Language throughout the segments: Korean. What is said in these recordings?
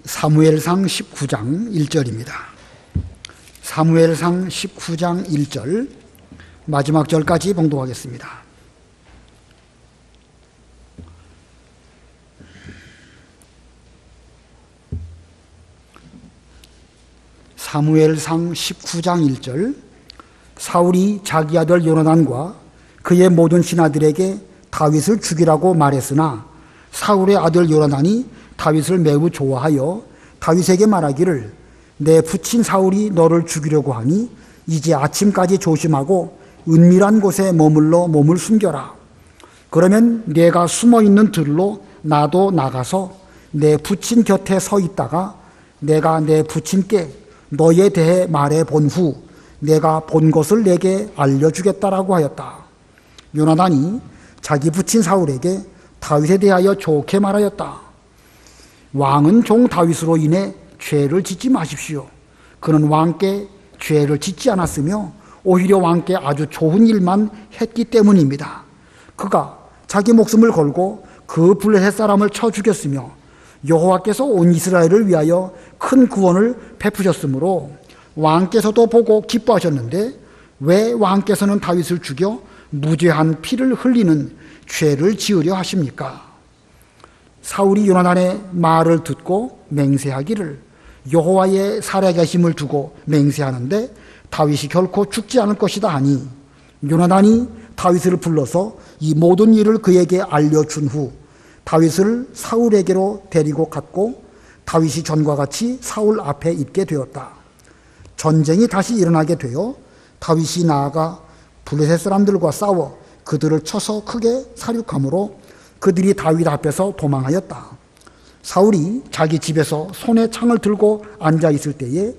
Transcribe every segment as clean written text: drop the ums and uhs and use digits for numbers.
사무엘상 19장 1절입니다. 사무엘상 19장 1절 마지막 절까지 봉독하겠습니다. 사무엘상 19장 1절 사울이 자기 아들 요나단과 그의 모든 신하들에게 다윗을 죽이라고 말했으나 사울의 아들 요나단이 다윗을 매우 좋아하여 다윗에게 말하기를 내 부친 사울이 너를 죽이려고 하니 이제 아침까지 조심하고 은밀한 곳에 머물러 몸을 숨겨라. 그러면 내가 숨어있는 들로 나도 나가서 내 부친 곁에 서 있다가 내가 내 부친께 너에 대해 말해 본 후 내가 본 것을 내게 알려주겠다라고 하였다. 요나단이 자기 부친 사울에게 다윗에 대하여 좋게 말하였다. 왕은 종 다윗으로 인해 죄를 짓지 마십시오. 그는 왕께 죄를 짓지 않았으며 오히려 왕께 아주 좋은 일만 했기 때문입니다. 그가 자기 목숨을 걸고 그 블레셋 사람을 쳐 죽였으며 여호와께서 온 이스라엘을 위하여 큰 구원을 베푸셨으므로 왕께서도 보고 기뻐하셨는데 왜 왕께서는 다윗을 죽여 무죄한 피를 흘리는 죄를 지으려 하십니까? 사울이 요나단의 말을 듣고 맹세하기를 여호와의 살아계심을 두고 맹세하는데 다윗이 결코 죽지 않을 것이다 하니 요나단이 다윗을 불러서 이 모든 일을 그에게 알려준 후 다윗을 사울에게로 데리고 갔고 다윗이 전과 같이 사울 앞에 있게 되었다. 전쟁이 다시 일어나게 되어 다윗이 나아가 블레셋 사람들과 싸워 그들을 쳐서 크게 사륙함으로 그들이 다윗 앞에서 도망하였다. 사울이 자기 집에서 손에 창을 들고 앉아 있을 때에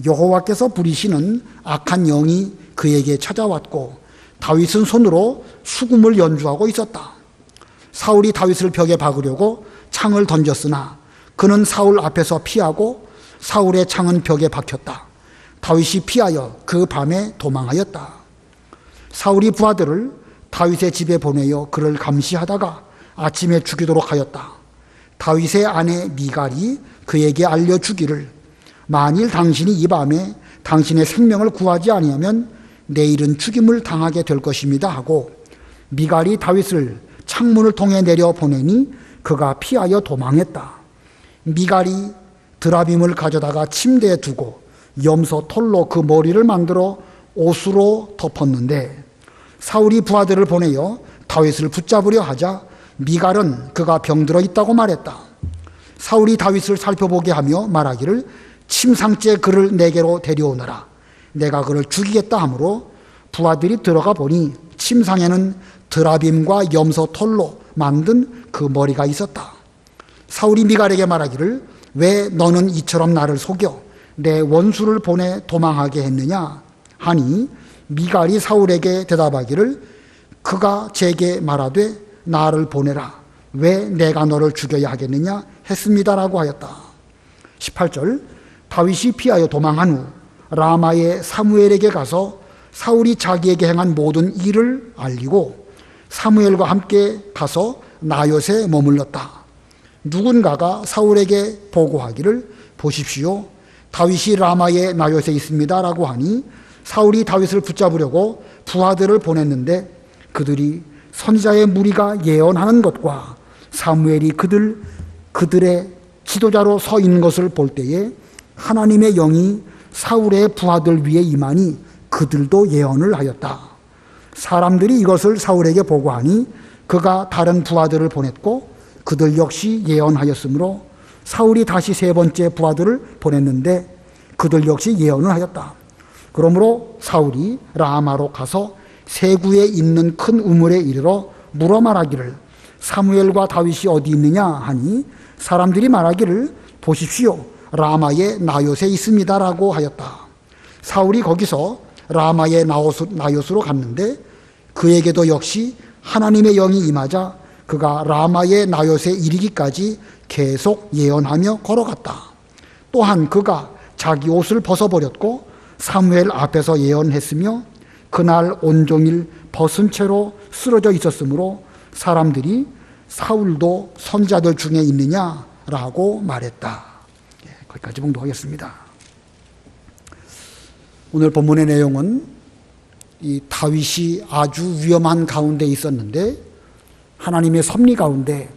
여호와께서 부리시는 악한 영이 그에게 찾아왔고 다윗은 손으로 수금을 연주하고 있었다. 사울이 다윗을 벽에 박으려고 창을 던졌으나 그는 사울 앞에서 피하고 사울의 창은 벽에 박혔다. 다윗이 피하여 그 밤에 도망하였다. 사울이 부하들을 다윗의 집에 보내어 그를 감시하다가 아침에 죽이도록 하였다. 다윗의 아내 미갈이 그에게 알려주기를 만일 당신이 이 밤에 당신의 생명을 구하지 아니하면 내일은 죽임을 당하게 될 것입니다 하고 미갈이 다윗을 창문을 통해 내려 보내니 그가 피하여 도망했다. 미갈이 드라빔을 가져다가 침대에 두고 염소 털로 그 머리를 만들어 옷으로 덮었는데 사울이 부하들을 보내어 다윗을 붙잡으려 하자 미갈은 그가 병들어 있다고 말했다. 사울이 다윗을 살펴보게 하며 말하기를 침상째 그를 내게로 데려오너라. 내가 그를 죽이겠다 하므로 부하들이 들어가 보니 침상에는 드라빔과 염소 털로 만든 그 머리가 있었다. 사울이 미갈에게 말하기를 왜 너는 이처럼 나를 속여 내 원수를 보내 도망하게 했느냐 하니 미갈이 사울에게 대답하기를 그가 제게 말하되 나를 보내라. 왜 내가 너를 죽여야 하겠느냐 했습니다라고 하였다. 18절 다윗이 피하여 도망한 후 라마의 사무엘에게 가서 사울이 자기에게 행한 모든 일을 알리고 사무엘과 함께 가서 나요새 머물렀다. 누군가가 사울에게 보고하기를 보십시오. 다윗이 라마의 나요새 있습니다라고 하니 사울이 다윗을 붙잡으려고 부하들을 보냈는데 그들이 선지자의 무리가 예언하는 것과 사무엘이 그들의 지도자로 서 있는 것을 볼 때에 하나님의 영이 사울의 부하들 위에 임하니 그들도 예언을 하였다. 사람들이 이것을 사울에게 보고하니 그가 다른 부하들을 보냈고 그들 역시 예언하였으므로 사울이 다시 세 번째 부하들을 보냈는데 그들 역시 예언을 하였다. 그러므로 사울이 라마로 가서 세구에 있는 큰 우물에 이르러 물어 말하기를 사무엘과 다윗이 어디 있느냐 하니 사람들이 말하기를 보십시오. 라마의 나요새 있습니다라고 하였다. 사울이 거기서 라마의 나요스로 갔는데 그에게도 역시 하나님의 영이 임하자 그가 라마의 나요새 이르기까지 계속 예언하며 걸어갔다. 또한 그가 자기 옷을 벗어버렸고 사무엘 앞에서 예언했으며 그날 온종일 벗은 채로 쓰러져 있었으므로 사람들이 사울도 선자들 중에 있느냐라고 말했다. 거기까지 봉독하겠습니다. 오늘 본문의 내용은 이 다윗이 아주 위험한 가운데 있었는데 하나님의 섭리 가운데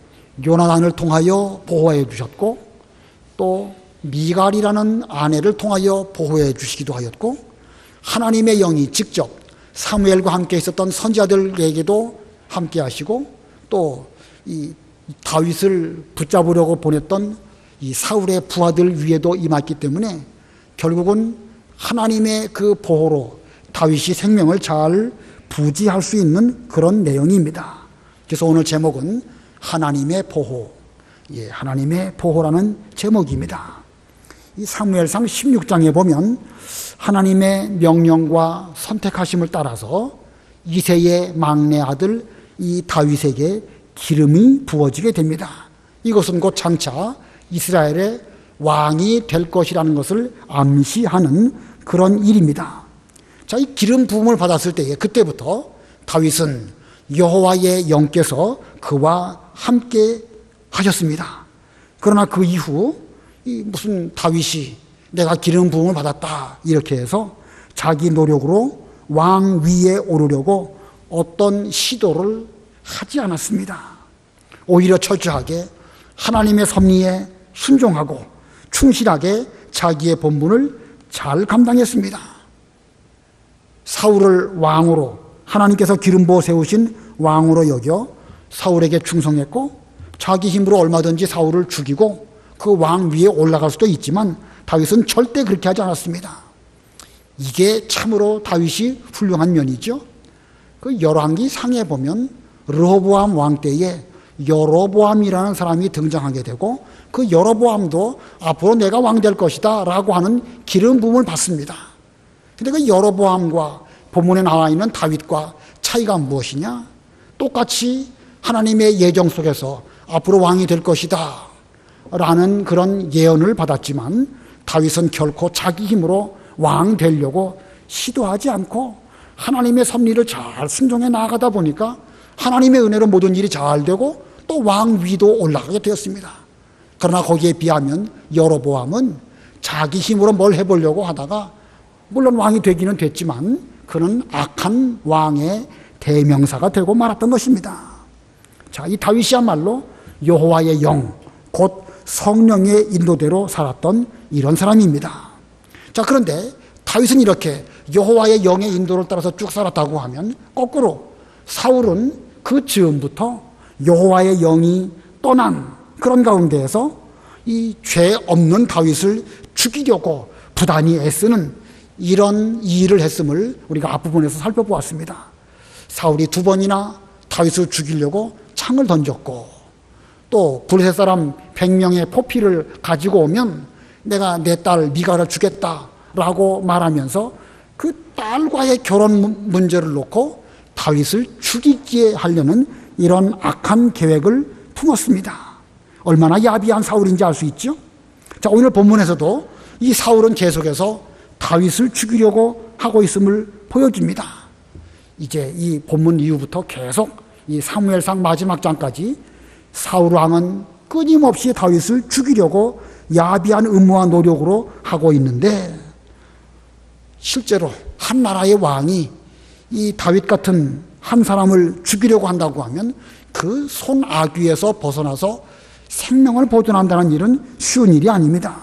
요나단을 통하여 보호해 주셨고, 또 미갈이라는 아내를 통하여 보호해 주시기도 하였고, 하나님의 영이 직접 사무엘과 함께 있었던 선지자들에게도 함께 하시고, 또 이 다윗을 붙잡으려고 보냈던 이 사울의 부하들 위에도 임했기 때문에 결국은 하나님의 그 보호로 다윗이 생명을 잘 부지할 수 있는 그런 내용입니다. 그래서 오늘 제목은 하나님의 보호, 하나님의 보호라는 제목입니다. 이 사무엘상 16장에 보면 하나님의 명령과 선택하심을 따라서 이새의 막내 아들 이 다윗에게 기름이 부어지게 됩니다. 이것은 곧 장차 이스라엘의 왕이 될 것이라는 것을 암시하는 그런 일입니다. 자, 이 기름 부음을 받았을 때에 그때부터 다윗은 여호와의 영께서 그와 함께 하셨습니다. 그러나 그 이후 무슨 다윗이 내가 기름 부음을 받았다 이렇게 해서 자기 노력으로 왕 위에 오르려고 어떤 시도를 하지 않았습니다. 오히려 철저하게 하나님의 섭리에 순종하고 충실하게 자기의 본분을 잘 감당했습니다. 사울을 왕으로, 하나님께서 기름 부어 세우신 왕으로 여겨 사울에게 충성했고, 자기 힘으로 얼마든지 사울을 죽이고 그 왕 위에 올라갈 수도 있지만 다윗은 절대 그렇게 하지 않았습니다. 이게 참으로 다윗이 훌륭한 면이죠. 그 열왕기 상에 보면 르호보암 왕 때에 여로보암이라는 사람이 등장하게 되고, 그 여로보암도 앞으로 내가 왕 될 것이다 라고 하는 기름 부음을 받습니다. 근데 그 여로보암과 본문에 나와 있는 다윗과 차이가 무엇이냐? 똑같이 하나님의 예정 속에서 앞으로 왕이 될 것이다 라는 그런 예언을 받았지만 다윗은 결코 자기 힘으로 왕 되려고 시도하지 않고 하나님의 섭리를 잘 순종해 나가다 보니까 하나님의 은혜로 모든 일이 잘 되고 또 왕 위도 올라가게 되었습니다. 그러나 거기에 비하면 여로보암은 자기 힘으로 뭘 해보려고 하다가 물론 왕이 되기는 됐지만 그는 악한 왕의 대명사가 되고 말았던 것입니다. 자, 이 다윗이야말로 여호와의 영, 곧 성령의 인도대로 살았던 이런 사람입니다. 자, 그런데 다윗은 이렇게 여호와의 영의 인도를 따라서 쭉 살았다고 하면 거꾸로 사울은 그 즈음부터 여호와의 영이 떠난 그런 가운데에서 이 죄 없는 다윗을 죽이려고 부단히 애쓰는 이런 일을 했음을 우리가 앞부분에서 살펴보았습니다. 사울이 2번이나 다윗을 죽이려고 창을 던졌고, 또 블레셋 사람 100명의 포피를 가지고 오면 내가 내 딸 미갈을 주겠다라고 말하면서 그 딸과의 결혼 문제를 놓고 다윗을 죽이게 하려는 이런 악한 계획을 품었습니다. 얼마나 야비한 사울인지 알 수 있죠? 자, 오늘 본문에서도 이 사울은 계속해서 다윗을 죽이려고 하고 있음을 보여줍니다. 이제 이 본문 이후부터 계속 이 사무엘상 마지막 장까지 사울 왕은 끊임없이 다윗을 죽이려고 야비한 음모와 노력으로 하고 있는데, 실제로 한 나라의 왕이 이 다윗 같은 한 사람을 죽이려고 한다고 하면 그 손아귀에서 벗어나서 생명을 보존한다는 일은 쉬운 일이 아닙니다.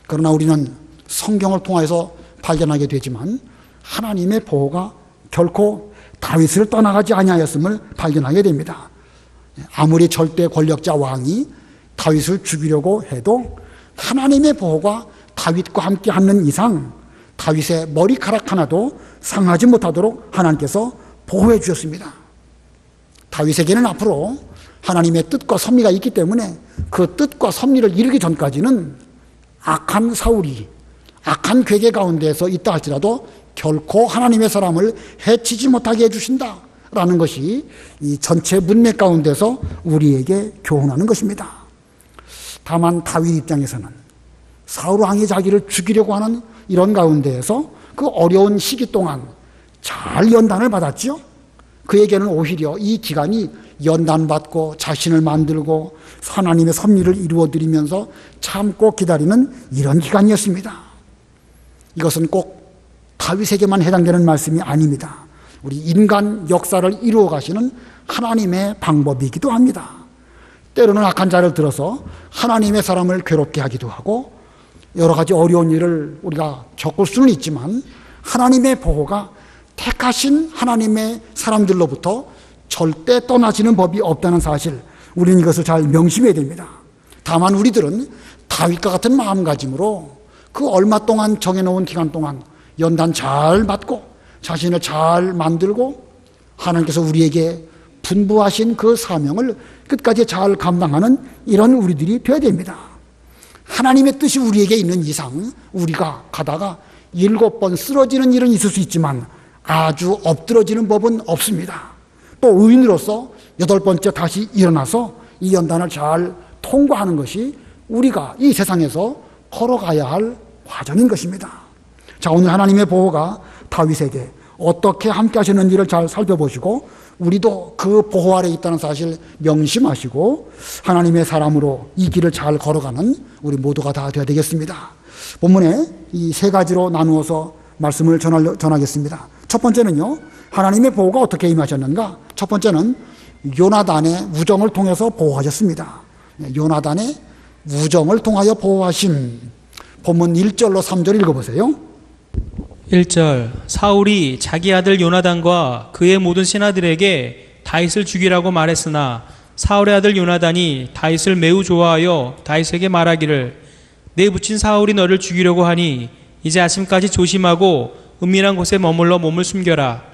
그러나 우리는 성경을 통해서 발견하게 되지만 하나님의 보호가 결코 다윗을 떠나가지 아니하였음을 발견하게 됩니다. 아무리 절대 권력자 왕이 다윗을 죽이려고 해도 하나님의 보호가 다윗과 함께 하는 이상 다윗의 머리카락 하나도 상하지 못하도록 하나님께서 보호해 주셨습니다. 다윗에게는 앞으로 하나님의 뜻과 섭리가 있기 때문에 그 뜻과 섭리를 이루기 전까지는 악한 사울이 악한 괴계 가운데서 있다 할지라도 결코 하나님의 사람을 해치지 못하게 해주신다라는 것이 이 전체 문맥 가운데서 우리에게 교훈하는 것입니다. 다만 다윗 입장에서는 사울 왕이 자기를 죽이려고 하는 이런 가운데에서 그 어려운 시기 동안 잘 연단을 받았죠. 그에게는 오히려 이 기간이 연단받고 자신을 만들고 하나님의 섭리를 이루어드리면서 참고 기다리는 이런 기간이었습니다. 이것은 꼭 다윗에게만 해당되는 말씀이 아닙니다. 우리 인간 역사를 이루어 가시는 하나님의 방법이기도 합니다. 때로는 악한 자를 들어서 하나님의 사람을 괴롭게 하기도 하고 여러 가지 어려운 일을 우리가 겪을 수는 있지만 하나님의 보호가 택하신 하나님의 사람들로부터 절대 떠나지는 법이 없다는 사실, 우리는 이것을 잘 명심해야 됩니다. 다만 우리들은 다윗과 같은 마음가짐으로 그 얼마 동안 정해놓은 기간 동안 연단 잘 받고 자신을 잘 만들고 하나님께서 우리에게 분부하신 그 사명을 끝까지 잘 감당하는 이런 우리들이 되어야 됩니다. 하나님의 뜻이 우리에게 있는 이상 우리가 가다가 7번 쓰러지는 일은 있을 수 있지만 아주 엎드러지는 법은 없습니다. 또 의인으로서 8번째 다시 일어나서 이 연단을 잘 통과하는 것이 우리가 이 세상에서 걸어가야 할 과정인 것입니다. 자, 오늘 하나님의 보호가 다윗에게 어떻게 함께 하시는지를 잘 살펴보시고 우리도 그 보호 아래 있다는 사실 명심하시고 하나님의 사람으로 이 길을 잘 걸어가는 우리 모두가 다 되어야 되겠습니다. 본문에 이 3가지로 나누어서 말씀을 전하겠습니다. 첫 번째는요, 하나님의 보호가 어떻게 임하셨는가? 첫 번째는 요나단의 우정을 통해서 보호하셨습니다. 요나단의 우정을 통하여 보호하심. 본문 1절로 3절 읽어보세요. 1절 사울이 자기 아들 요나단과 그의 모든 신하들에게 다윗을 죽이라고 말했으나 사울의 아들 요나단이 다윗을 매우 좋아하여 다윗에게 말하기를 내 부친 사울이 너를 죽이려고 하니 이제 아침까지 조심하고 은밀한 곳에 머물러 몸을 숨겨라.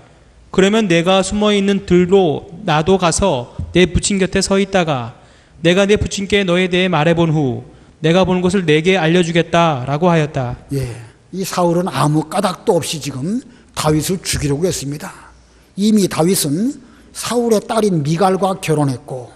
그러면 내가 숨어있는 들로 나도 가서 내 부친 곁에 서 있다가 내가 내 부친께 너에 대해 말해본 후 내가 본 것을 내게 알려주겠다라고 하였다. 이 사울은 아무 까닭도 없이 지금 다윗을 죽이려고 했습니다. 이미 다윗은 사울의 딸인 미갈과 결혼했고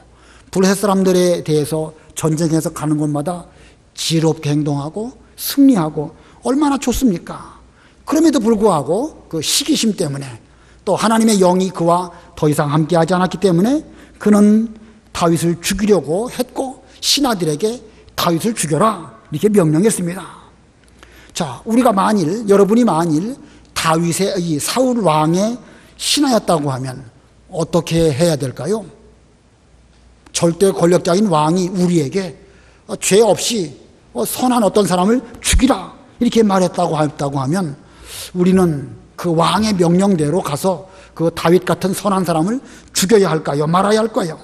블레셋 사람들에 대해서 전쟁에서 가는 곳마다 지혜롭게 행동하고 승리하고 얼마나 좋습니까? 그럼에도 불구하고 그 시기심 때문에 또 하나님의 영이 그와 더 이상 함께하지 않았기 때문에 그는 다윗을 죽이려고 했고 신하들에게 다윗을 죽여라 이렇게 명령했습니다. 자, 우리가 여러분이 만일 다윗의 이 사울 왕의 신하였다고 하면 어떻게 해야 될까요? 절대 권력자인 왕이 우리에게 죄 없이 선한 어떤 사람을 죽이라 이렇게 말했다고 하면 우리는 그 왕의 명령대로 가서 그 다윗 같은 선한 사람을 죽여야 할까요? 말아야 할까요?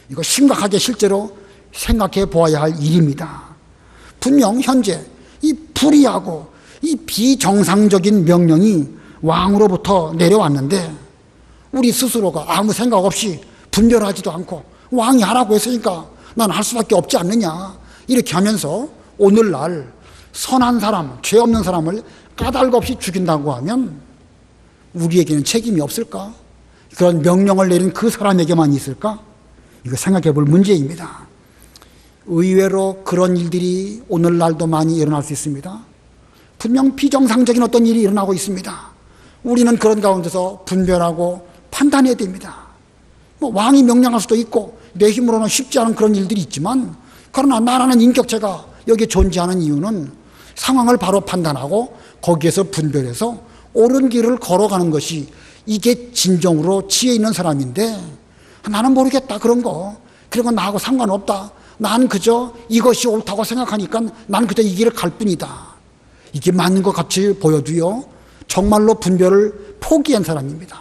이거 심각하게 실제로 생각해 보아야 할 일입니다. 분명 현재 이 불의하고 이 비정상적인 명령이 왕으로부터 내려왔는데 우리 스스로가 아무 생각 없이 분별하지도 않고 왕이 하라고 했으니까 난 할 수밖에 없지 않느냐 이렇게 하면서 오늘날 선한 사람, 죄 없는 사람을 까닭 없이 죽인다고 하면 우리에게는 책임이 없을까? 그런 명령을 내린 그 사람에게만 있을까? 이거 생각해 볼 문제입니다. 의외로 그런 일들이 오늘날도 많이 일어날 수 있습니다. 분명 비정상적인 어떤 일이 일어나고 있습니다. 우리는 그런 가운데서 분별하고 판단해야 됩니다. 왕이 명령할 수도 있고 내 힘으로는 쉽지 않은 그런 일들이 있지만 그러나 나라는 인격체가 여기에 존재하는 이유는 상황을 바로 판단하고 거기에서 분별해서 옳은 길을 걸어가는 것이 이게 진정으로 지혜 있는 사람인데 나는 모르겠다 그런 거 그런 건 나하고 상관없다. 난 그저 이것이 옳다고 생각하니까 난 그저 이 길을 갈 뿐이다. 이게 맞는 것 같이 보여도요 정말로 분별을 포기한 사람입니다.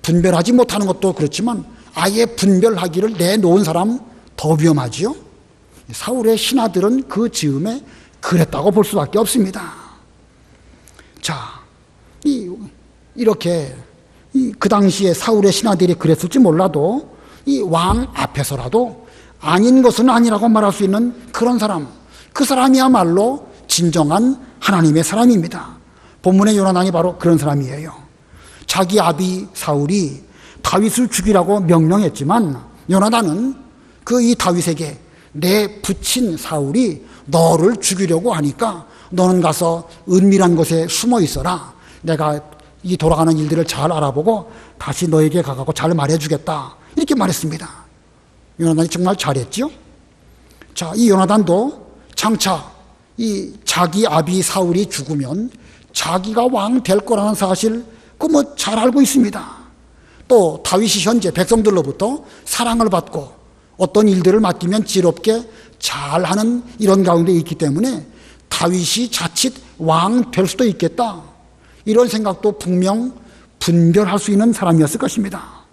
분별하지 못하는 것도 그렇지만 아예 분별하기를 내놓은 사람 더 위험하지요. 사울의 신하들은 그 즈음에 그랬다고 볼 수밖에 없습니다. 자, 이렇게 그 당시에 사울의 신하들이 그랬을지 몰라도 이 왕 앞에서라도 아닌 것은 아니라고 말할 수 있는 그런 사람, 그 사람이야말로 진정한 하나님의 사람입니다. 본문의 요나단이 바로 그런 사람이에요. 자기 아비 사울이 다윗을 죽이라고 명령했지만 요나단은 그 이 다윗에게 내 부친 사울이 너를 죽이려고 하니까 너는 가서 은밀한 곳에 숨어 있어라. 내가 이 돌아가는 일들을 잘 알아보고 다시 너에게 가가고 잘 말해주겠다. 이렇게 말했습니다. 요나단이 정말 잘했죠. 자, 이 요나단도 장차 이 자기 아비 사울이 죽으면 자기가 왕 될 거라는 사실 그 뭐 잘 알고 있습니다. 또 다윗이 현재 백성들로부터 사랑을 받고 어떤 일들을 맡기면 지롭게 잘하는 이런 가운데 있기 때문에 다윗이 자칫 왕 될 수도 있겠다. 이런 생각도 분명 분별할 수 있는 사람이었을 것입니다.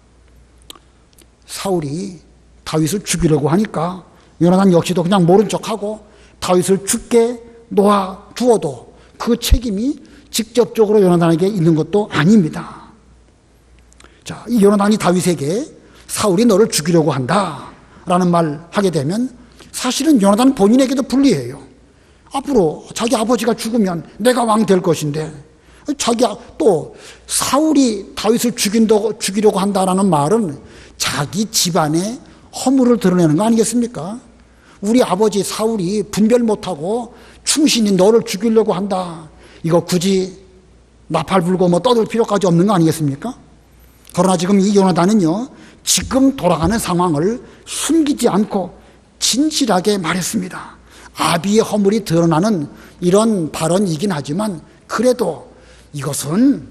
사울이 다윗을 죽이려고 하니까 요나단 역시도 그냥 모른 척하고 다윗을 죽게 놓아두어도 그 책임이 직접적으로 요나단에게 있는 것도 아닙니다. 자, 이 요나단이 다윗에게 사울이 너를 죽이려고 한다 라는 말 하게 되면 사실은 요나단 본인에게도 불리해요. 앞으로 자기 아버지가 죽으면 내가 왕 될 것인데 또 사울이 다윗을 죽이려고 한다라는 말은 자기 집안의 허물을 드러내는 거 아니겠습니까? 우리 아버지 사울이 분별 못하고 충신이 너를 죽이려고 한다. 이거 굳이 나팔 불고 뭐 떠들 필요까지 없는 거 아니겠습니까? 그러나 지금 이 요나단은요, 지금 돌아가는 상황을 숨기지 않고 진실하게 말했습니다. 아비의 허물이 드러나는 이런 발언이긴 하지만 그래도 이것은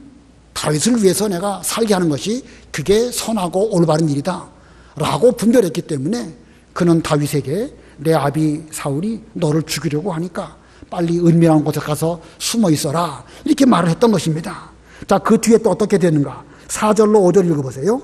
다윗을 위해서 내가 살게 하는 것이 그게 선하고 올바른 일이다 라고 분별했기 때문에 그는 다윗에게 내 아비 사울이 너를 죽이려고 하니까 빨리 은밀한 곳에 가서 숨어 있어라 이렇게 말을 했던 것입니다. 자, 그 뒤에 또 어떻게 되는가? 4절로 5절 읽어보세요.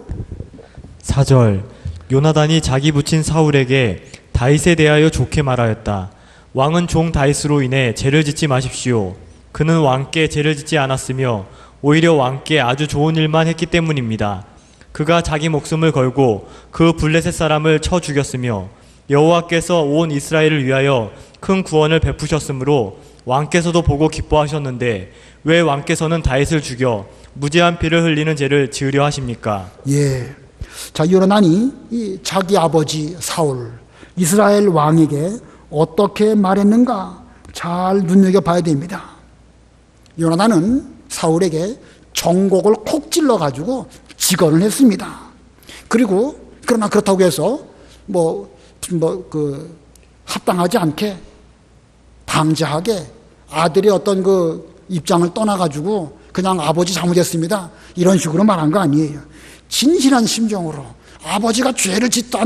4절 요나단이 자기 부친 사울에게 다윗에 대하여 좋게 말하였다. 왕은 종 다윗으로 인해 죄를 짓지 마십시오. 그는 왕께 죄를 짓지 않았으며 오히려 왕께 아주 좋은 일만 했기 때문입니다. 그가 자기 목숨을 걸고 그 블레셋 사람을 쳐 죽였으며 여호와께서 온 이스라엘을 위하여 큰 구원을 베푸셨으므로 왕께서도 보고 기뻐하셨는데 왜 왕께서는 다윗을 죽여 무죄한 피를 흘리는 죄를 지으려 하십니까? 예. 자, 요나단이 이 자기 아버지 사울 이스라엘 왕에게 어떻게 말했는가 잘 눈여겨봐야 됩니다. 요나단은 사울에게 정곡을 콕 찔러가지고 직언을 했습니다. 그러나 그렇다고 해서 합당하지 않게 방자하게 아들의 어떤 그 입장을 떠나가지고 그냥 아버지 잘못했습니다 이런 식으로 말한 거 아니에요. 진실한 심정으로 아버지가 죄를 짓지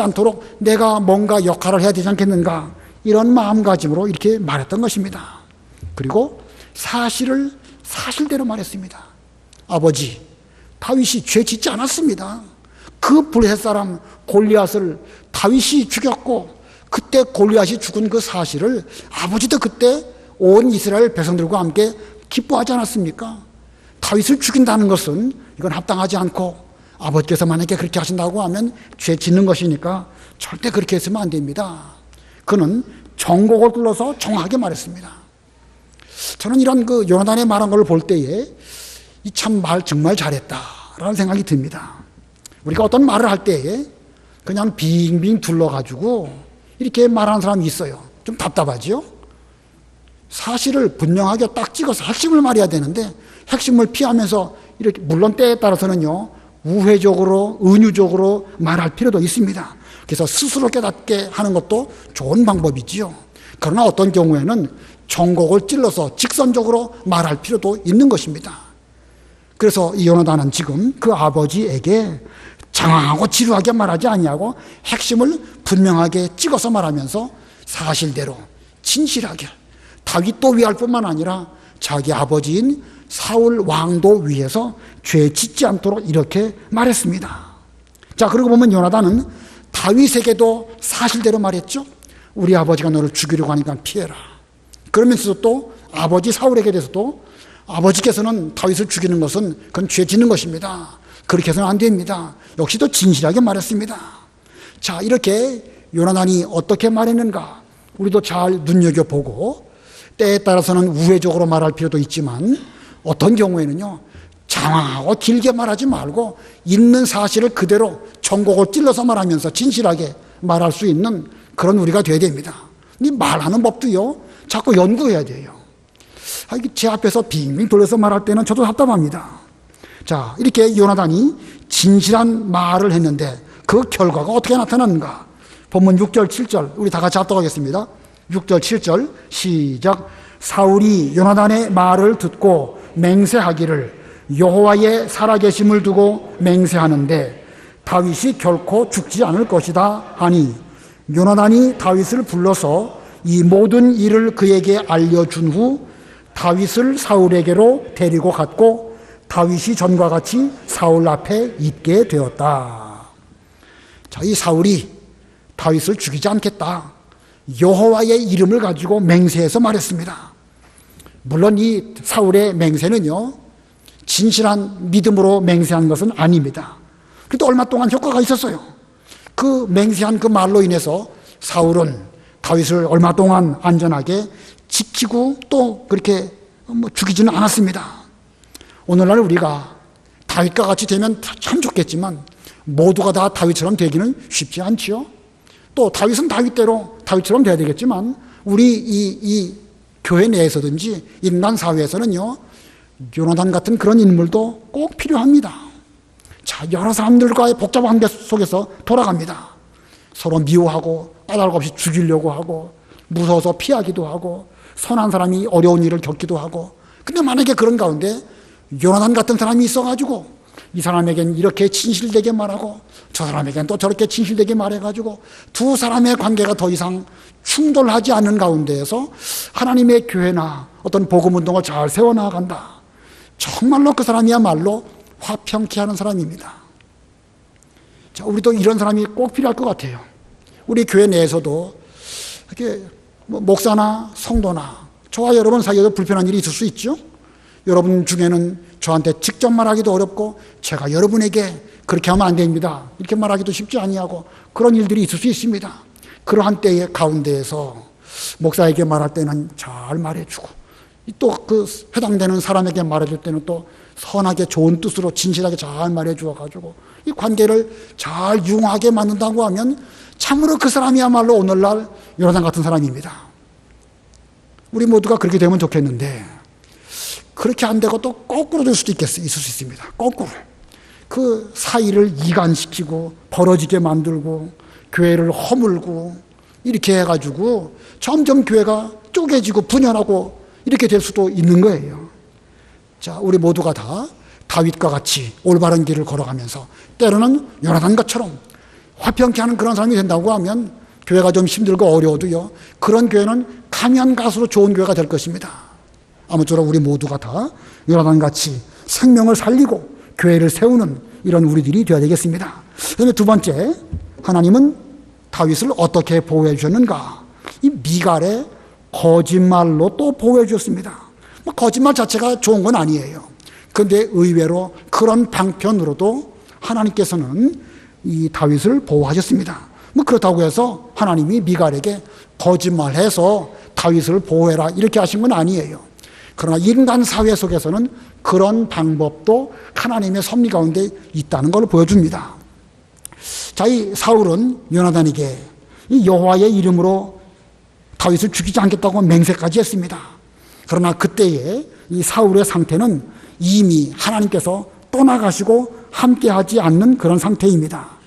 않도록 내가 뭔가 역할을 해야 되지 않겠는가 이런 마음가짐으로 이렇게 말했던 것입니다. 그리고 사실을 사실대로 말했습니다. 아버지 다윗이 죄 짓지 않았습니다. 그 블레셋 사람 골리앗을 다윗이 죽였고 그때 골리앗이 죽은 그 사실을 아버지도 그때 온 이스라엘 백성들과 함께 기뻐하지 않았습니까? 다윗을 죽인다는 것은 이건 합당하지 않고 아버지께서 만약에 그렇게 하신다고 하면 죄 짓는 것이니까 절대 그렇게 했으면 안 됩니다. 그는 정곡을 불러서 정확하게 말했습니다. 저는 이런 그 요나단의 말한 걸 볼 때에 이 참 말 정말 잘했다라는 생각이 듭니다. 우리가 어떤 말을 할 때에 그냥 빙빙 둘러가지고 이렇게 말하는 사람이 있어요. 좀 답답하지요? 사실을 분명하게 딱 찍어서 핵심을 말해야 되는데 핵심을 피하면서 이렇게 물론 때에 따라서는요 우회적으로 은유적으로 말할 필요도 있습니다. 그래서 스스로 깨닫게 하는 것도 좋은 방법이지요. 그러나 어떤 경우에는 정곡을 찔러서 직선적으로 말할 필요도 있는 것입니다. 그래서 이 요나단은 지금 그 아버지에게 장황하고 지루하게 말하지 아니하고 핵심을 분명하게 찍어서 말하면서 사실대로 진실하게 다윗도 위할 뿐만 아니라 자기 아버지인 사울 왕도 위해서 죄 짓지 않도록 이렇게 말했습니다. 자, 그러고 보면 요나단은 다윗에게도 사실대로 말했죠. 우리 아버지가 너를 죽이려고 하니까 피해라. 그러면서도 또 아버지 사울에게 대해서도 아버지께서는 다윗을 죽이는 것은 그건 죄 짓는 것입니다. 그렇게 해서는 안 됩니다. 역시 또 진실하게 말했습니다. 자, 이렇게 요나단이 어떻게 말했는가 우리도 잘 눈여겨보고 때에 따라서는 우회적으로 말할 필요도 있지만 어떤 경우에는요 장황하고 길게 말하지 말고 있는 사실을 그대로 정곡을 찔러서 말하면서 진실하게 말할 수 있는 그런 우리가 돼야 됩니다. 이 말하는 법도요 자꾸 연구해야 돼요. 이게 제 앞에서 빙빙 돌려서 말할 때는 저도 답답합니다. 자, 이렇게 요나단이 진실한 말을 했는데 그 결과가 어떻게 나타났는가? 본문 6절, 7절 우리 다 같이 합독하겠습니다. 6절, 7절 시작. 사울이 요나단의 말을 듣고 맹세하기를 여호와의 살아계심을 두고 맹세하는데 다윗이 결코 죽지 않을 것이다 하니 요나단이 다윗을 불러서 이 모든 일을 그에게 알려준 후 다윗을 사울에게로 데리고 갔고 다윗이 전과 같이 사울 앞에 있게 되었다. 자, 이 사울이 다윗을 죽이지 않겠다. 여호와의 이름을 가지고 맹세해서 말했습니다. 물론 이 사울의 맹세는요, 진실한 믿음으로 맹세한 것은 아닙니다. 그래도 얼마 동안 효과가 있었어요. 그 맹세한 그 말로 인해서 사울은 다윗을 얼마 동안 안전하게 지키고 또 그렇게 죽이지는 않았습니다. 오늘날 우리가 다윗과 같이 되면 참 좋겠지만 모두가 다 다윗처럼 되기는 쉽지 않지요. 또 다윗은 다윗대로 다윗처럼 돼야 되겠지만 우리 이 교회 내에서든지 인간 사회에서는요, 요나단 같은 그런 인물도 꼭 필요합니다. 자, 여러 사람들과의 복잡한 관계 속에서 돌아갑니다. 서로 미워하고 까닭 없이 죽이려고 하고 무서워서 피하기도 하고 선한 사람이 어려운 일을 겪기도 하고, 근데 만약에 그런 가운데 요나단 같은 사람이 있어가지고 이 사람에겐 이렇게 진실되게 말하고 저 사람에겐 또 저렇게 진실되게 말해가지고 두 사람의 관계가 더 이상 충돌하지 않는 가운데에서 하나님의 교회나 어떤 복음운동을 잘 세워나간다. 정말로 그 사람이야말로 화평케 하는 사람입니다. 자, 우리도 이런 사람이 꼭 필요할 것 같아요. 우리 교회 내에서도 이렇게 목사나 성도나 저와 여러분 사이에도 불편한 일이 있을 수 있죠. 여러분 중에는 저한테 직접 말하기도 어렵고 제가 여러분에게 그렇게 하면 안 됩니다 이렇게 말하기도 쉽지 아니하고 그런 일들이 있을 수 있습니다. 그러한 때의 가운데에서 목사에게 말할 때는 잘 말해주고 또 그 해당되는 사람에게 말해줄 때는 또 선하게 좋은 뜻으로 진실하게 잘 말해주어가지고 이 관계를 잘 융하게 만든다고 하면 참으로 그 사람이야말로 오늘날 요나단 같은 사람입니다. 우리 모두가 그렇게 되면 좋겠는데 그렇게 안 되고 또 거꾸로 될 수도 있을 수 있습니다. 거꾸로. 그 사이를 이간시키고 벌어지게 만들고 교회를 허물고 이렇게 해가지고 점점 교회가 쪼개지고 분열하고 이렇게 될 수도 있는 거예요. 자, 우리 모두가 다 다윗과 같이 올바른 길을 걸어가면서 때로는 요나단 것처럼 화평케 하는 그런 사람이 된다고 하면 교회가 좀 힘들고 어려워도요, 그런 교회는 가면 갈수록 좋은 교회가 될 것입니다. 아무쪼록 우리 모두가 다 요나단 같이 생명을 살리고 교회를 세우는 이런 우리들이 되어야 되겠습니다. 그다음에 두 번째, 하나님은 다윗을 어떻게 보호해 주셨는가? 이 미갈의 거짓말로 또 보호해 주셨습니다. 거짓말 자체가 좋은 건 아니에요. 그런데 의외로 그런 방편으로도 하나님께서는 이 다윗을 보호하셨습니다. 그렇다고 해서 하나님이 미갈에게 거짓말해서 다윗을 보호해라 이렇게 하신 건 아니에요. 그러나 인간 사회 속에서는 그런 방법도 하나님의 섭리 가운데 있다는 걸 보여줍니다. 자, 이 사울은 요나단에게 이 여호와의 이름으로 다윗을 죽이지 않겠다고 맹세까지 했습니다. 그러나 그때의 이 사울의 상태는 이미 하나님께서 떠나가시고 함께하지 않는 그런 상태입니다.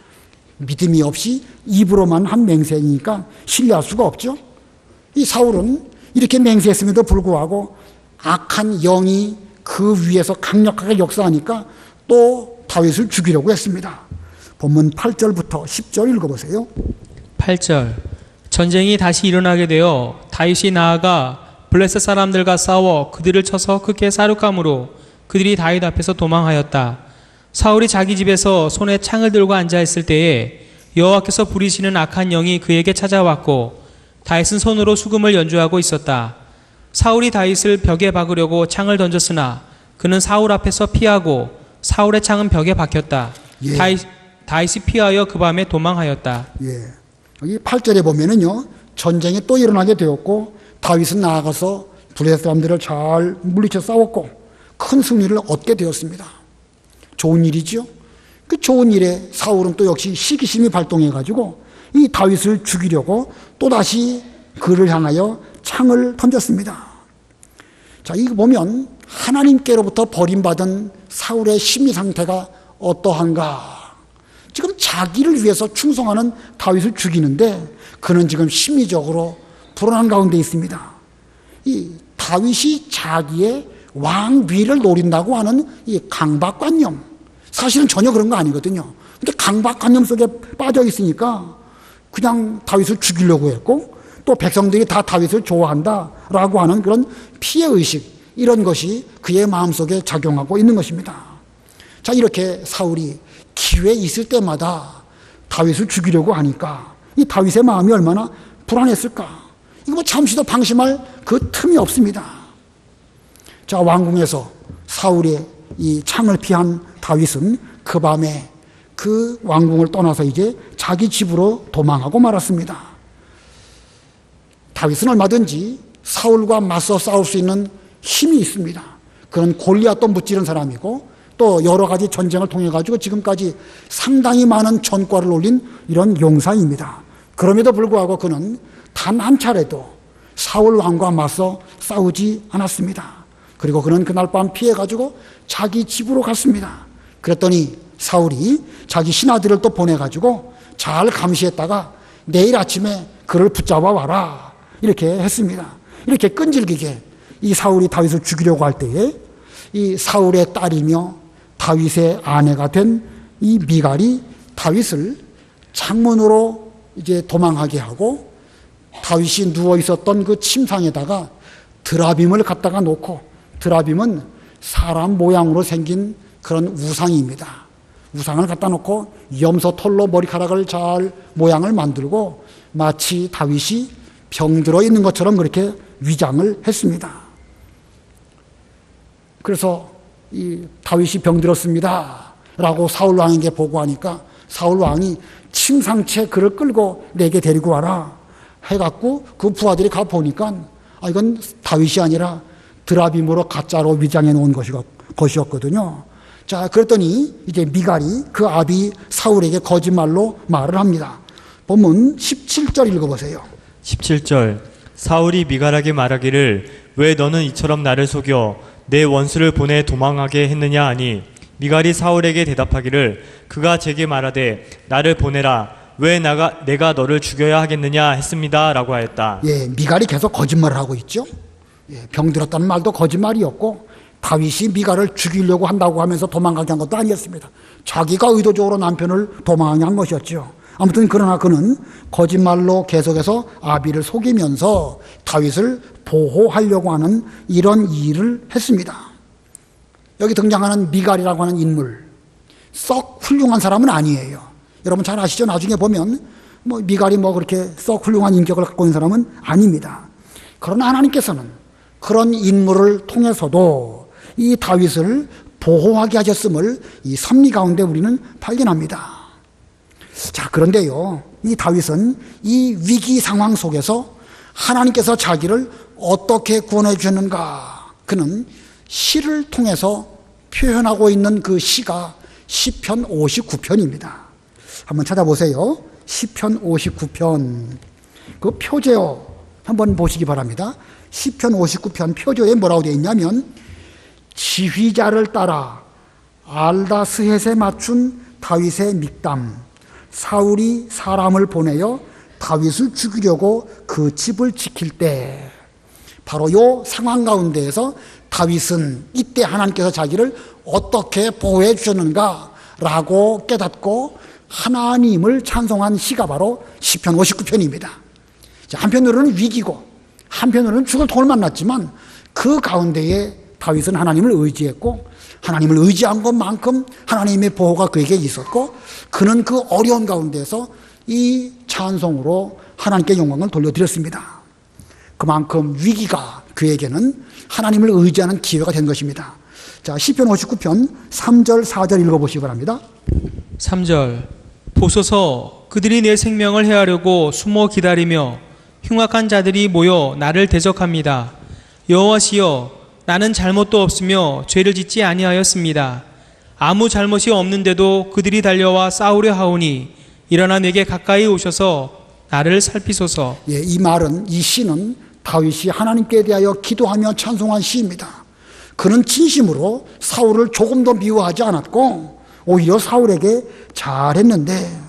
믿음이 없이 입으로만 한 맹세이니까 신뢰할 수가 없죠. 이 사울은 이렇게 맹세했음에도 불구하고 악한 영이 그 위에서 강력하게 역사하니까 또 다윗을 죽이려고 했습니다. 본문 8절부터 10절 읽어보세요. 8절. 전쟁이 다시 일어나게 되어 다윗이 나아가 블레셋 사람들과 싸워 그들을 쳐서 크게 사륙함으로 그들이 다윗 앞에서 도망하였다. 사울이 자기 집에서 손에 창을 들고 앉아 있을 때에 여호와께서 부리시는 악한 영이 그에게 찾아왔고 다윗은 손으로 수금을 연주하고 있었다. 사울이 다윗을 벽에 박으려고 창을 던졌으나 그는 사울 앞에서 피하고 사울의 창은 벽에 박혔다. 예. 다윗이 피하여 그 밤에 도망하였다. 예. 여기 8절에 보면은요, 전쟁이 또 일어나게 되었고 다윗은 나아가서 블레셋 사람들을 잘 물리쳐 싸웠고 큰 승리를 얻게 되었습니다. 좋은 일이죠. 그 좋은 일에 사울은 또 역시 시기심이 발동해가지고 이 다윗을 죽이려고 또다시 그를 향하여 창을 던졌습니다. 자, 이거 보면 하나님께로부터 버림받은 사울의 심리 상태가 어떠한가? 지금 자기를 위해서 충성하는 다윗을 죽이는데 그는 지금 심리적으로 불안한 가운데 있습니다. 이 다윗이 자기의 왕위를 노린다고 하는 이 강박관념, 사실은 전혀 그런 거 아니거든요. 근데 강박관념 속에 빠져 있으니까 그냥 다윗을 죽이려고 했고, 또 백성들이 다 다윗을 좋아한다라고 하는 그런 피해의식, 이런 것이 그의 마음속에 작용하고 있는 것입니다. 자, 이렇게 사울이 기회 있을 때마다 다윗을 죽이려고 하니까 이 다윗의 마음이 얼마나 불안했을까? 이거 뭐 잠시도 방심할 그 틈이 없습니다. 자, 왕궁에서 사울의 이 창을 피한 다윗은 그 밤에 그 왕궁을 떠나서 이제 자기 집으로 도망하고 말았습니다. 다윗은 얼마든지 사울과 맞서 싸울 수 있는 힘이 있습니다. 그는 골리앗도 무찌른 사람이고 또 여러 가지 전쟁을 통해 가지고 지금까지 상당히 많은 전과를 올린 이런 용사입니다. 그럼에도 불구하고 그는 단 한 차례도 사울 왕과 맞서 싸우지 않았습니다. 그리고 그는 그날 밤 피해 가지고 자기 집으로 갔습니다. 그랬더니 사울이 자기 신하들을 또 보내 가지고 잘 감시했다가 내일 아침에 그를 붙잡아 와라, 이렇게 했습니다. 이렇게 끈질기게 이 사울이 다윗을 죽이려고 할 때에 이 사울의 딸이며 다윗의 아내가 된 이 미갈이 다윗을 창문으로 이제 도망하게 하고 다윗이 누워 있었던 그 침상에다가 드라빔을 갖다가 놓고, 드라빔은 사람 모양으로 생긴 그런 우상입니다. 우상을 갖다 놓고 염소 털로 머리카락을 잘 모양을 만들고 마치 다윗이 병들어 있는 것처럼 그렇게 위장을 했습니다. 그래서 이 다윗이 병들었습니다 라고 사울 왕에게 보고하니까 사울 왕이 침상채 그를 끌고 내게 데리고 와라 해갖고 그 부하들이 가보니까 이건 다윗이 아니라 드라빔으로 가짜로 위장해 놓은 것이었거든요. 자, 그랬더니 이제 미갈이 그 아비 사울에게 거짓말로 말을 합니다. 본문 17절 읽어보세요. 17절 사울이 미갈에게 말하기를 왜 너는 이처럼 나를 속여 내 원수를 보내 도망하게 했느냐 하니 미갈이 사울에게 대답하기를 그가 제게 말하되 나를 보내라 왜 내가 너를 죽여야 하겠느냐 했습니다 라고 하였다. 예, 미갈이 계속 거짓말을 하고 있죠. 예, 병들었다는 말도 거짓말이었고 다윗이 미갈을 죽이려고 한다고 하면서 도망가게 한 것도 아니었습니다. 자기가 의도적으로 남편을 도망하게 한 것이었죠. 아무튼 그러나 그는 거짓말로 계속해서 아비를 속이면서 다윗을 보호하려고 하는 이런 일을 했습니다. 여기 등장하는 미갈이라고 하는 인물, 썩 훌륭한 사람은 아니에요. 여러분 잘 아시죠? 나중에 보면 미갈이 그렇게 썩 훌륭한 인격을 갖고 있는 사람은 아닙니다. 그러나 하나님께서는 그런 인물을 통해서도 이 다윗을 보호하게 하셨음을 이 섭리 가운데 우리는 발견합니다. 자, 그런데요, 이 다윗은 이 위기 상황 속에서 하나님께서 자기를 어떻게 구원해 주셨는가, 그는 시를 통해서 표현하고 있는 그 시가 시편 59편입니다. 한번 찾아보세요. 시편 59편. 그 표제어 한번 보시기 바랍니다. 시편 59편 표제어에 뭐라고 되어 있냐면 지휘자를 따라 알다스헷에 맞춘 다윗의 믹담. 사울이 사람을 보내어 다윗을 죽이려고 그 집을 지킬 때, 바로 요 상황 가운데에서 다윗은 이때 하나님께서 자기를 어떻게 보호해 주셨는가 라고 깨닫고 하나님을 찬송한 시가 바로 시편 59편입니다. 한편으로는 위기고 한편으로는 죽을 통을 만났지만 그 가운데에 다윗은 하나님을 의지했고 하나님을 의지한 것만큼 하나님의 보호가 그에게 있었고 그는 그 어려운 가운데서 이 찬송으로 하나님께 영광을 돌려드렸습니다. 그만큼 위기가 그에게는 하나님을 의지하는 기회가 된 것입니다. 자, 시편 59편 3절 4절 읽어보시기 바랍니다. 3절 보소서 그들이 내 생명을 해하려고 숨어 기다리며 흉악한 자들이 모여 나를 대적합니다. 여호와시여 나는 잘못도 없으며 죄를 짓지 아니하였습니다. 아무 잘못이 없는데도 그들이 달려와 싸우려 하오니 일어나 내게 가까이 오셔서 나를 살피소서. 예, 이 말은, 이 시는 다윗이 하나님께 대하여 기도하며 찬송한 시입니다. 그는 진심으로 사울을 조금 더 미워하지 않았고 오히려 사울에게 잘했는데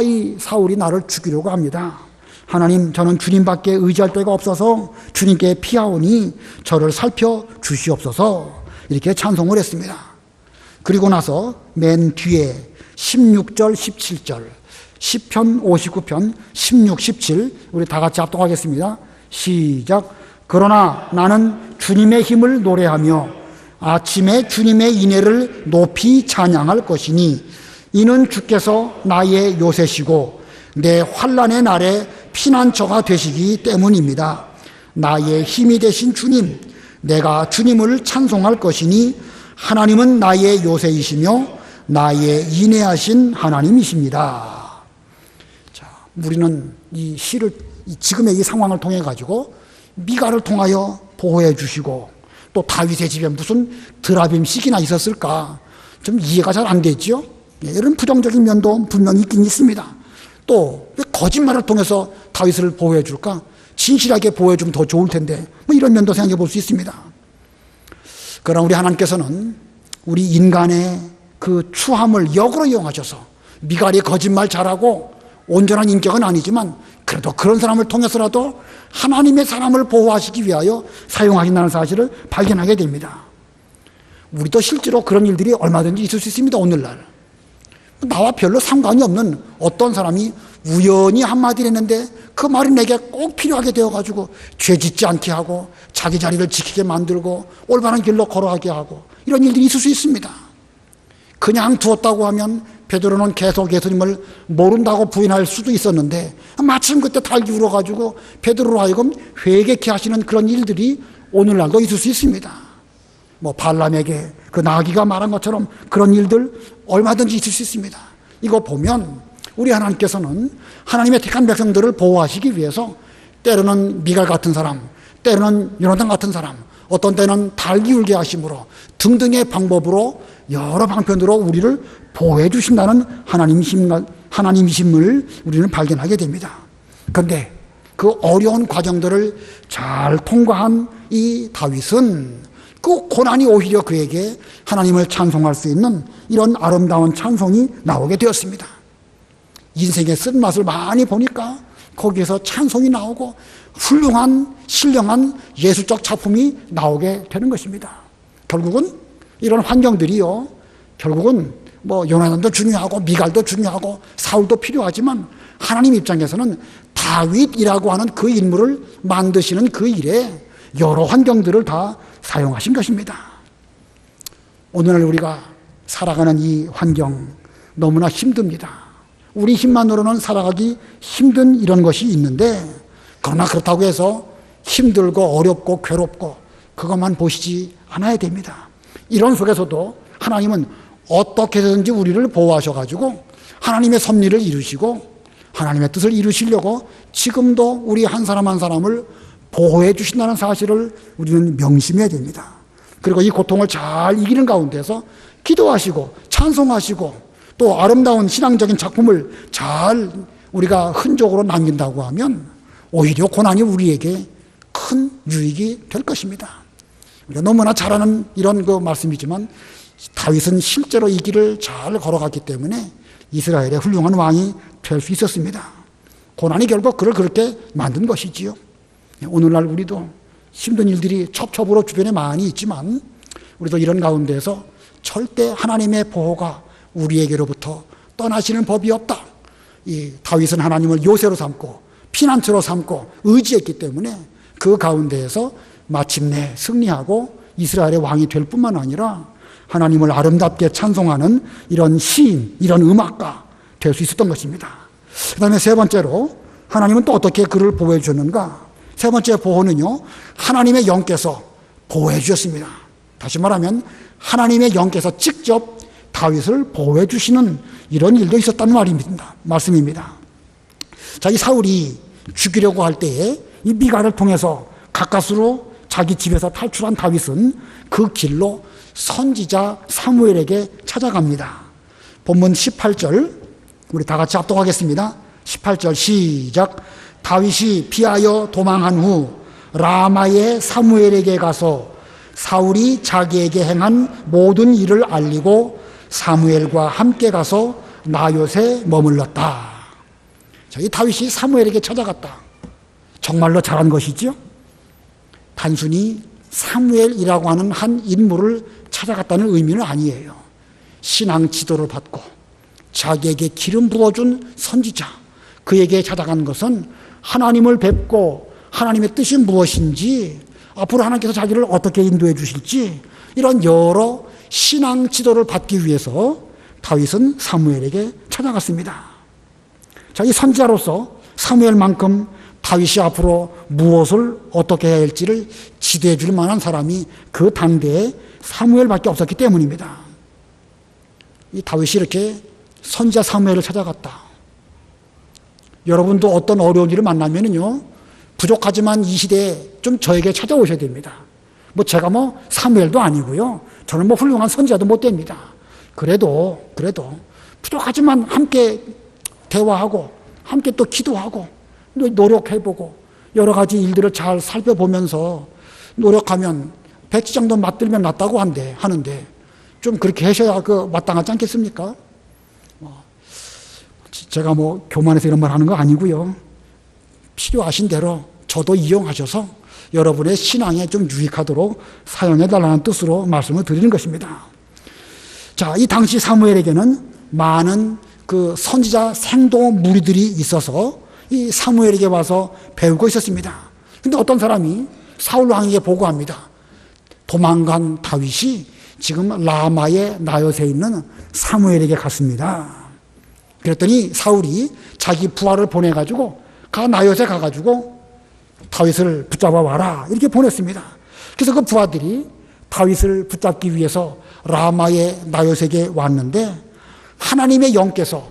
이 사울이 나를 죽이려고 합니다. 하나님, 저는 주님밖에 의지할 데가 없어서 주님께 피하오니 저를 살펴주시옵소서, 이렇게 찬송을 했습니다. 그리고 나서 맨 뒤에 16절, 17절, 시편 59편 16, 17 우리 다 같이 합독하겠습니다. 시작. 그러나 나는 주님의 힘을 노래하며 아침에 주님의 인애를 높이 찬양할 것이니 이는 주께서 나의 요새시고 내 환난의 날에 피난처가 되시기 때문입니다. 나의 힘이 되신 주님, 내가 주님을 찬송할 것이니 하나님은 나의 요새이시며 나의 인애하신 하나님이십니다. 자, 우리는 이 시를 지금의 이 상황을 통해 가지고 미가를 통하여 보호해 주시고 또 다윗의 집에 무슨 드라빔식이나 있었을까 좀 이해가 잘 안 되죠. 이런 부정적인 면도 분명히 있긴 있습니다. 또 왜 거짓말을 통해서 다윗을 보호해 줄까? 진실하게 보호해 주면 더 좋을 텐데 이런 면도 생각해 볼 수 있습니다. 그러나 우리 하나님께서는 우리 인간의 그 추함을 역으로 이용하셔서 미갈이 거짓말 잘하고 온전한 인격은 아니지만 그래도 그런 사람을 통해서라도 하나님의 사람을 보호하시기 위하여 사용하신다는 사실을 발견하게 됩니다. 우리도 실제로 그런 일들이 얼마든지 있을 수 있습니다. 오늘날 나와 별로 상관이 없는 어떤 사람이 우연히 한마디를 했는데 그 말이 내게 꼭 필요하게 되어가지고 죄 짓지 않게 하고 자기 자리를 지키게 만들고 올바른 길로 걸어가게 하고 이런 일들이 있을 수 있습니다. 그냥 두었다고 하면 베드로는 계속 예수님을 모른다고 부인할 수도 있었는데 마침 그때 달기 울어가지고 베드로로 하여금 회개케 하시는 그런 일들이 오늘날도 있을 수 있습니다. 발람에게 그 나귀가 말한 것처럼 그런 일들 얼마든지 있을 수 있습니다. 이거 보면 우리 하나님께서는 하나님의 택한 백성들을 보호하시기 위해서 때로는 미갈 같은 사람, 때로는 요나단 같은 사람, 어떤 때는 달기 울게 하심으로 등등의 방법으로 여러 방편으로 우리를 보호해 주신다는 하나님이심을 우리는 발견하게 됩니다. 그런데 그 어려운 과정들을 잘 통과한 이 다윗은 그 고난이 오히려 그에게 하나님을 찬송할 수 있는 이런 아름다운 찬송이 나오게 되었습니다. 인생의 쓴맛을 많이 보니까 거기에서 찬송이 나오고 훌륭한 신령한 예술적 작품이 나오게 되는 것입니다. 결국은 이런 환경들이요, 결국은 요나단도 중요하고 미갈도 중요하고 사울도 필요하지만 하나님 입장에서는 다윗이라고 하는 그 인물을 만드시는 그 일에 여러 환경들을 다 사용하신 것입니다. 오늘 우리가 살아가는 이 환경 너무나 힘듭니다. 우리 힘만으로는 살아가기 힘든 이런 것이 있는데 그러나 그렇다고 해서 힘들고 어렵고 괴롭고 그것만 보시지 않아야 됩니다. 이런 속에서도 하나님은 어떻게 해서든지 우리를 보호하셔가지고 하나님의 섭리를 이루시고 하나님의 뜻을 이루시려고 지금도 우리 한 사람 한 사람을 보호해 주신다는 사실을 우리는 명심해야 됩니다. 그리고 이 고통을 잘 이기는 가운데서 기도하시고 찬송하시고 또 아름다운 신앙적인 작품을 잘 우리가 흔적으로 남긴다고 하면 오히려 고난이 우리에게 큰 유익이 될 것입니다. 우리가 너무나 잘 아는 이런 말씀이지만 다윗은 실제로 이 길을 잘 걸어갔기 때문에 이스라엘의 훌륭한 왕이 될 수 있었습니다. 고난이 결국 그를 그렇게 만든 것이지요. 오늘날 우리도 힘든 일들이 첩첩으로 주변에 많이 있지만 우리도 이런 가운데서 절대 하나님의 보호가 우리에게로부터 떠나시는 법이 없다. 이 다윗은 하나님을 요새로 삼고 피난처로 삼고 의지했기 때문에 그 가운데에서 마침내 승리하고 이스라엘의 왕이 될 뿐만 아니라 하나님을 아름답게 찬송하는 이런 시인, 이런 음악가 될 수 있었던 것입니다. 그 다음에 세 번째로 하나님은 또 어떻게 그를 보호해 주셨는가? 세 번째 보호는요, 하나님의 영께서 보호해 주셨습니다. 다시 말하면 하나님의 영께서 직접 다윗을 보호해 주시는 이런 일도 있었다는 말씀입니다. 자, 이 사울이 죽이려고 할 때에 이 미갈을 통해서 가까스로 자기 집에서 탈출한 다윗은 그 길로 선지자 사무엘에게 찾아갑니다. 본문 18절 우리 다 같이 합독하겠습니다. 18절 시작. 다윗이 피하여 도망한 후 라마의 사무엘에게 가서 사울이 자기에게 행한 모든 일을 알리고 사무엘과 함께 가서 나요새 머물렀다. 자, 이 다윗이 사무엘에게 찾아갔다. 정말로 잘한 것이죠? 단순히 사무엘이라고 하는 한 인물을 찾아갔다는 의미는 아니에요. 신앙 지도를 받고 자기에게 기름 부어준 선지자, 그에게 찾아간 것은 하나님을 뵙고 하나님의 뜻이 무엇인지, 앞으로 하나님께서 자기를 어떻게 인도해 주실지, 이런 여러 신앙 지도를 받기 위해서 다윗은 사무엘에게 찾아갔습니다. 자, 이 선지자로서 사무엘만큼 다윗이 앞으로 무엇을 어떻게 해야 할지를 지도해 줄 만한 사람이 그 당대에 사무엘밖에 없었기 때문입니다. 이 다윗이 이렇게 선지자 사무엘을 찾아갔다. 여러분도 어떤 어려운 일을 만나면은요, 부족하지만 이 시대에 좀 저에게 찾아오셔야 됩니다. 제가 사무엘도 아니고요, 저는 훌륭한 선지자도 못 됩니다. 그래도 부족하지만 함께 대화하고 함께 또 기도하고 노력해보고 여러 가지 일들을 잘 살펴보면서 노력하면 백지장도 맞들면 낫다고 하는데 좀 그렇게 하셔야 마땅하지 않겠습니까? 제가 교만해서 이런 말 하는 거 아니고요. 필요하신 대로 저도 이용하셔서 여러분의 신앙에 좀 유익하도록 사용해달라는 뜻으로 말씀을 드리는 것입니다. 자, 이 당시 사무엘에게는 많은 그 선지자 생도 무리들이 있어서 이 사무엘에게 와서 배우고 있었습니다. 근데 어떤 사람이 사울 왕에게 보고합니다. 도망간 다윗이 지금 라마의 나요새 있는 사무엘에게 갔습니다. 그랬더니 사울이 자기 부하를 보내가지고 나요새 가가지고 다윗을 붙잡아 와라, 이렇게 보냈습니다. 그래서 그 부하들이 다윗을 붙잡기 위해서 라마의 나요새에 왔는데 하나님의 영께서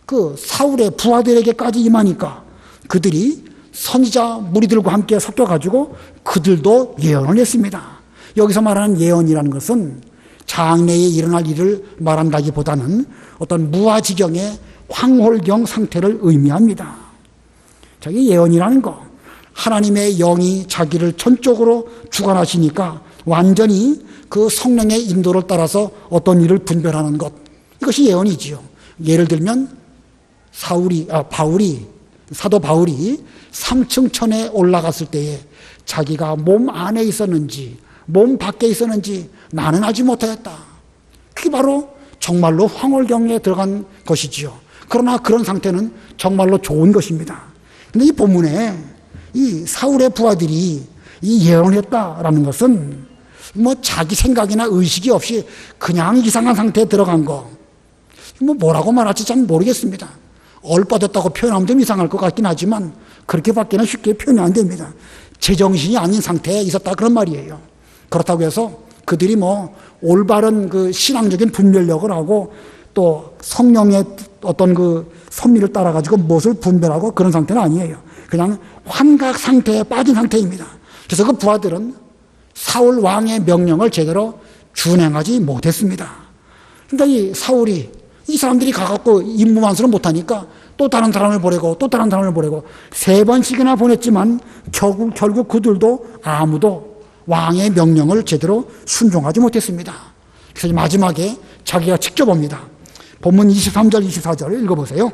그 사울의 부하들에게까지 임하니까 그들이 선지자 무리들과 함께 섞여가지고 그들도 예언을 했습니다. 여기서 말하는 예언이라는 것은 장래에 일어날 일을 말한다기보다는 어떤 무아지경의 황홀경 상태를 의미합니다. 이 예언이라는 거, 하나님의 영이 자기를 전적으로 주관하시니까 완전히 그 성령의 인도를 따라서 어떤 일을 분별하는 것, 이것이 예언이지요. 예를 들면 사도 바울이 3층 천에 올라갔을 때에 자기가 몸 안에 있었는지 몸 밖에 있었는지 나는 알지 못하였다. 그게 바로 정말로 황홀경에 들어간 것이지요. 그러나 그런 상태는 정말로 좋은 것입니다. 근데 이 본문에 이 사울의 부하들이 이 예언했다라는 것은 자기 생각이나 의식이 없이 그냥 이상한 상태에 들어간 거, 뭐라고 말할지 잘 모르겠습니다. 얼빠졌다고 표현하면 좀 이상할 것 같긴 하지만 그렇게밖에는 쉽게 표현이 안 됩니다. 제정신이 아닌 상태에 있었다, 그런 말이에요. 그렇다고 해서 그들이 올바른 그 신앙적인 분별력을 하고 또 성령의 어떤 그 섭리를 따라가지고 무엇을 분별하고 그런 상태는 아니에요. 그냥 환각 상태에 빠진 상태입니다. 그래서 그 부하들은 사울 왕의 명령을 제대로 준행하지 못했습니다. 그러니까 이 사울이 이 사람들이 가갖고 임무 완수를 못하니까 또 다른 사람을 보내고 또 다른 사람을 보내고 3번씩이나 보냈지만 결국 그들도 아무도 왕의 명령을 제대로 순종하지 못했습니다. 그래서 마지막에 자기가 직접 옵니다. 본문 23절 24절 읽어보세요.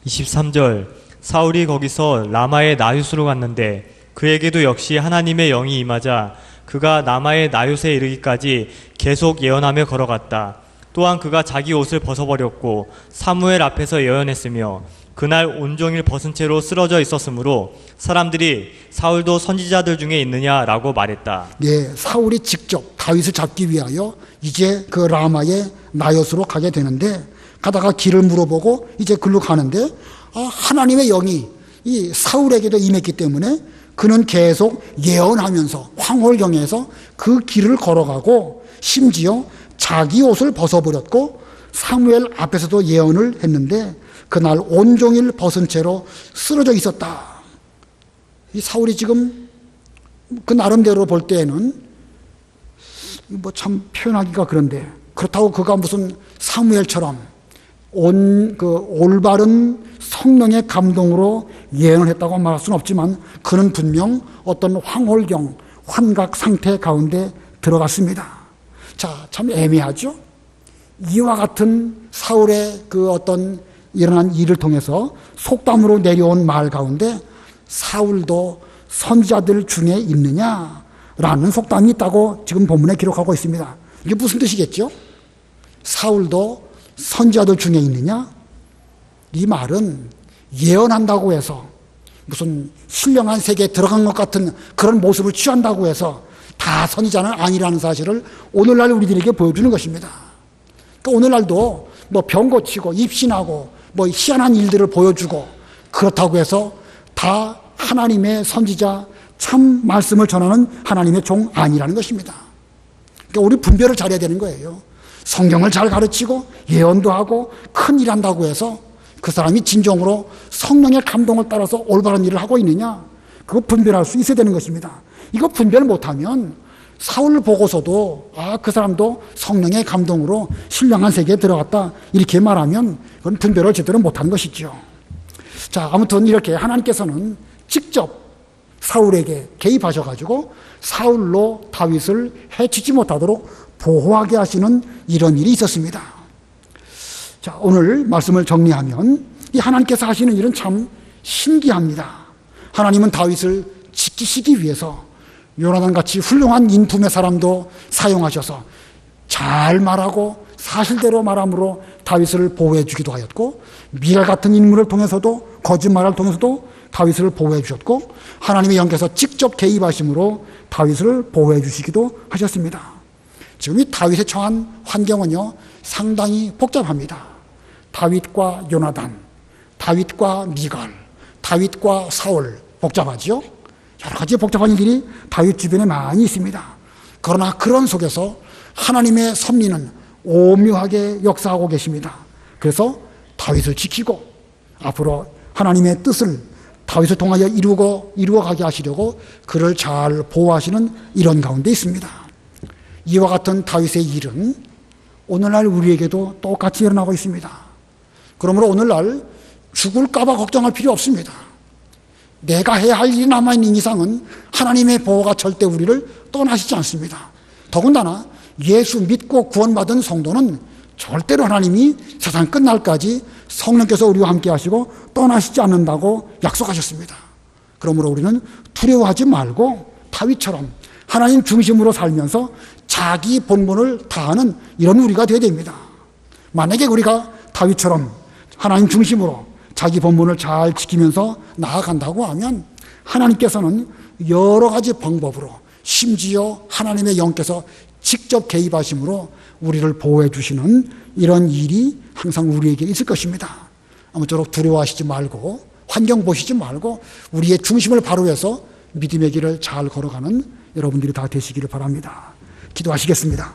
23절 사울이 거기서 라마의 나요스로 갔는데 그에게도 역시 하나님의 영이 임하자 그가 라마의 나요스에 이르기까지 계속 예언하며 걸어갔다. 또한 그가 자기 옷을 벗어버렸고 사무엘 앞에서 예언했으며 그날 온종일 벗은 채로 쓰러져 있었으므로 사람들이 사울도 선지자들 중에 있느냐라고 말했다. 예, 사울이 직접 다윗을 잡기 위하여 이제 그 라마의 나요스로 가게 되는데 가다가 길을 물어보고 이제 글로 가는데 하나님의 영이 이 사울에게도 임했기 때문에 그는 계속 예언하면서 황홀경에서 그 길을 걸어가고 심지어 자기 옷을 벗어버렸고 사무엘 앞에서도 예언을 했는데 그날 온종일 벗은 채로 쓰러져 있었다. 이 사울이 지금 그 나름대로 볼 때에는 참 표현하기가 그런데 그렇다고 그가 무슨 사무엘처럼 올바른 성령의 감동으로 예언을 했다고 말할 수는 없지만 그는 분명 어떤 황홀경, 환각 상태 가운데 들어갔습니다. 자, 참 애매하죠? 이와 같은 사울의 그 어떤 일어난 일을 통해서 속담으로 내려온 말 가운데 사울도 선지자들 중에 있느냐라는 속담이 있다고 지금 본문에 기록하고 있습니다. 이게 무슨 뜻이겠죠? 사울도 선지자들 중에 있느냐? 이 말은 예언한다고 해서 무슨 신령한 세계에 들어간 것 같은 그런 모습을 취한다고 해서 다 선지자는 아니라는 사실을 오늘날 우리들에게 보여주는 것입니다. 그러니까 오늘날도 뭐 병 고치고 입신하고 뭐 희한한 일들을 보여주고 그렇다고 해서 다 하나님의 선지자 참 말씀을 전하는 하나님의 종 아니라는 것입니다. 그러니까 우리 분별을 잘해야 되는 거예요. 성경을 잘 가르치고 예언도 하고 큰 일 한다고 해서 그 사람이 진정으로 성령의 감동을 따라서 올바른 일을 하고 있느냐, 그거 분별할 수 있어야 되는 것입니다. 이거 분별 못하면 사울 보고서도 그 사람도 성령의 감동으로 신령한 세계에 들어갔다 이렇게 말하면 그건 분별을 제대로 못한 것이죠. 자, 아무튼 이렇게 하나님께서는 직접 사울에게 개입하셔가지고 사울로 다윗을 해치지 못하도록 보호하게 하시는 이런 일이 있었습니다. 자, 오늘 말씀을 정리하면 이 하나님께서 하시는 일은 참 신기합니다. 하나님은 다윗을 지키시기 위해서 요나단같이 훌륭한 인품의 사람도 사용하셔서 잘 말하고 사실대로 말함으로 다윗을 보호해 주기도 하였고, 미랄 같은 인물을 통해서도, 거짓말을 통해서도 다윗을 보호해 주셨고, 하나님의 영께서 직접 개입하심으로 다윗을 보호해 주시기도 하셨습니다. 지금 이 다윗의 처한 환경은요 상당히 복잡합니다. 다윗과 요나단, 다윗과 미갈, 다윗과 사울, 복잡하죠? 여러 가지 복잡한 일들이 다윗 주변에 많이 있습니다. 그러나 그런 속에서 하나님의 섭리는 오묘하게 역사하고 계십니다. 그래서 다윗을 지키고 앞으로 하나님의 뜻을 다윗을 통하여 이루어가게 하시려고 그를 잘 보호하시는 이런 가운데 있습니다. 이와 같은 다윗의 일은 오늘날 우리에게도 똑같이 일어나고 있습니다. 그러므로 오늘날 죽을까봐 걱정할 필요 없습니다. 내가 해야 할 일이 남아있는 이상은 하나님의 보호가 절대 우리를 떠나시지 않습니다. 더군다나 예수 믿고 구원받은 성도는 절대로 하나님이 세상 끝날까지 성령께서 우리와 함께 하시고 떠나시지 않는다고 약속하셨습니다. 그러므로 우리는 두려워하지 말고 다윗처럼 하나님 중심으로 살면서 자기 본분을 다하는 이런 우리가 되어야 됩니다. 만약에 우리가 다윗처럼 하나님 중심으로 자기 본분을 잘 지키면서 나아간다고 하면 하나님께서는 여러 가지 방법으로, 심지어 하나님의 영께서 직접 개입하심으로 우리를 보호해 주시는 이런 일이 항상 우리에게 있을 것입니다. 아무쪼록 두려워하시지 말고 환경 보시지 말고 우리의 중심을 바로 해서 믿음의 길을 잘 걸어가는 여러분들이 다 되시기를 바랍니다. 기도하시겠습니다.